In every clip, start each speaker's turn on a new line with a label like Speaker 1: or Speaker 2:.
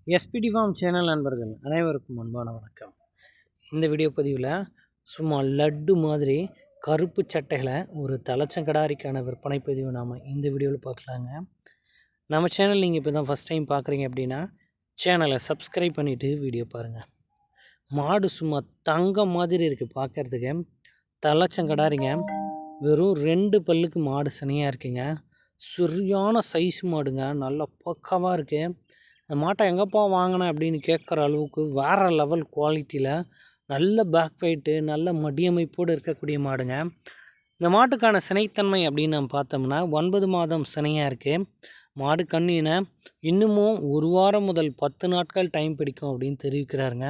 Speaker 1: SPD form channel நண்பர்கள் அனைவருக்கும் அன்பான வணக்கம். இந்த வீடியோ பதிவில் சும்மா லட்டு மாதிரி கருப்பு சட்டைகளை ஒரு தலைச்சங்கடாரிக்கான விற்பனை பதிவு நாம் இந்த வீடியோவில் பார்க்கலாங்க. நம்ம சேனல் நீங்கள் இப்போ தான் ஃபஸ்ட் டைம் பார்க்குறீங்க அப்படின்னா சேனலை சப்ஸ்கிரைப் பண்ணிவிட்டு வீடியோ பாருங்கள். மாடு சும்மா தங்கம் மாதிரி இருக்குது பார்க்குறதுக்கு. தலைச்சங்கடாரிங்க, வெறும் 2 பல்லுக்கு மாடு சனியாக இருக்குங்க. சரியான சைஸ் மாடுங்க, நல்லா பக்காவாக இருக்குது. இந்த மாட்டை எங்கேப்பா வாங்கினேன் அப்படின்னு கேட்குற அளவுக்கு வேறு லெவல் குவாலிட்டியில் நல்ல பேக் ஃபைட்டு, நல்ல மடியமைப்போடு இருக்கக்கூடிய மாடுங்க. இந்த மாட்டுக்கான சினைத்தன்மை அப்படின்னு நம்ம பார்த்தோம்னா 9 மாதம் சினையாக இருக்குது. மாடு கண்ணினை இன்னமும் 1 வாரம் முதல் 10 நாட்கள் டைம் பிடிக்கும் அப்படின்னு தெரிவிக்கிறாருங்க.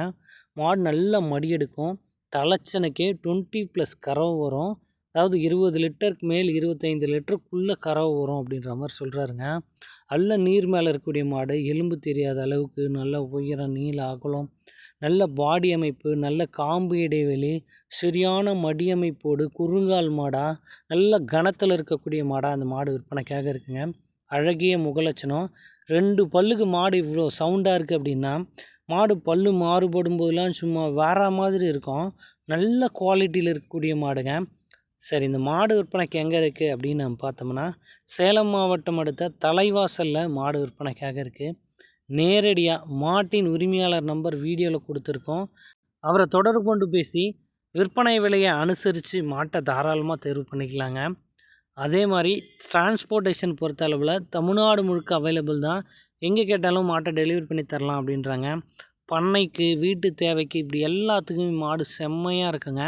Speaker 1: மாடு நல்ல மடி எடுக்கும். தலைச்சனுக்கே 20+ கறவை வரும். அதாவது 20 லிட்டருக்கு மேல் 25 லிட்டருக்குள்ளே கறவை வரும் அப்படின்ற மாதிரி சொல்கிறாருங்க. நல்ல நீர் மேலே இருக்கக்கூடிய மாடு, எலும்பு தெரியாத அளவுக்கு நல்ல உயரம், நீள அகலம், நல்ல பாடி அமைப்பு, நல்ல காம்பு இடைவெளி, சரியான மடியமைப்போடு குறுங்கால் மாடாக நல்ல கனத்தில் இருக்கக்கூடிய மாடாக அந்த மாடு விற்பனைக்காக இருக்குங்க. அழகிய முகலட்சணம். 2 பல்லுக்கு மாடு இவ்வளோ சவுண்டாக இருக்குது அப்படின்னா மாடு பல்லு மாறுபடும் போதெல்லாம் சும்மா வேறு மாதிரி இருக்கும். நல்ல குவாலிட்டியில் இருக்கக்கூடிய மாடுங்க. சரி, இந்த மாடு விற்பனைக்கு எங்கே இருக்குது அப்படின்னு நம்ம பார்த்தோம்னா சேலம் மாவட்டம் அடுத்த தலைவாசலில் மாடு விற்பனைக்காக இருக்குது. நேரடியாக மாட்டின் உரிமையாளர் நம்பர் வீடியோவில் கொடுத்துருக்கோம். அவரை தொடர்பு கொண்டு பேசி விற்பனை விலையை அனுசரித்து மாட்டை தாராளமாக தேர்வு பண்ணிக்கலாங்க. அதே மாதிரி டிரான்ஸ்போர்ட்டேஷன் பொறுத்த அளவில் தமிழ்நாடு முழுக்க அவைலபிள் தான். எங்கே கேட்டாலும் மாட்டை டெலிவரி பண்ணி தரலாம் அப்படின்றாங்க. பண்ணைக்கு, வீட்டு தேவைக்கு, இப்படி எல்லாத்துக்குமே மாடு செம்மையாக இருக்குங்க.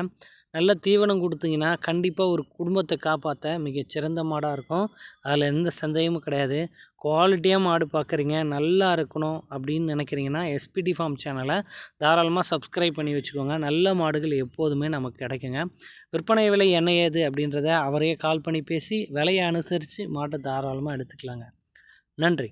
Speaker 1: நல்ல தீவனம் கொடுத்தீங்கன்னா கண்டிப்பாக ஒரு குடும்பத்தை காப்பாற்ற மிகச்சிறந்த மாடாக இருக்கும். அதில் எந்த சந்தேகமும் கிடையாது. குவாலிட்டியாக மாடு பார்க்குறீங்க, நல்லா இருக்கணும் அப்படின்னு நினைக்கிறீங்கன்னா எஸ்பிடி ஃபார்ம் சேனலை தாராளமாக சப்ஸ்கிரைப் பண்ணி வச்சுக்கோங்க. நல்ல மாடுகள் எப்போதுமே நமக்கு கிடைக்குங்க. விற்பனை விலை என்ன ஏது அப்படின்றத அவரையே கால் பண்ணி பேசி விலையை அனுசரித்து மாட்டை தாராளமாக எடுத்துக்கலாங்க. நன்றி.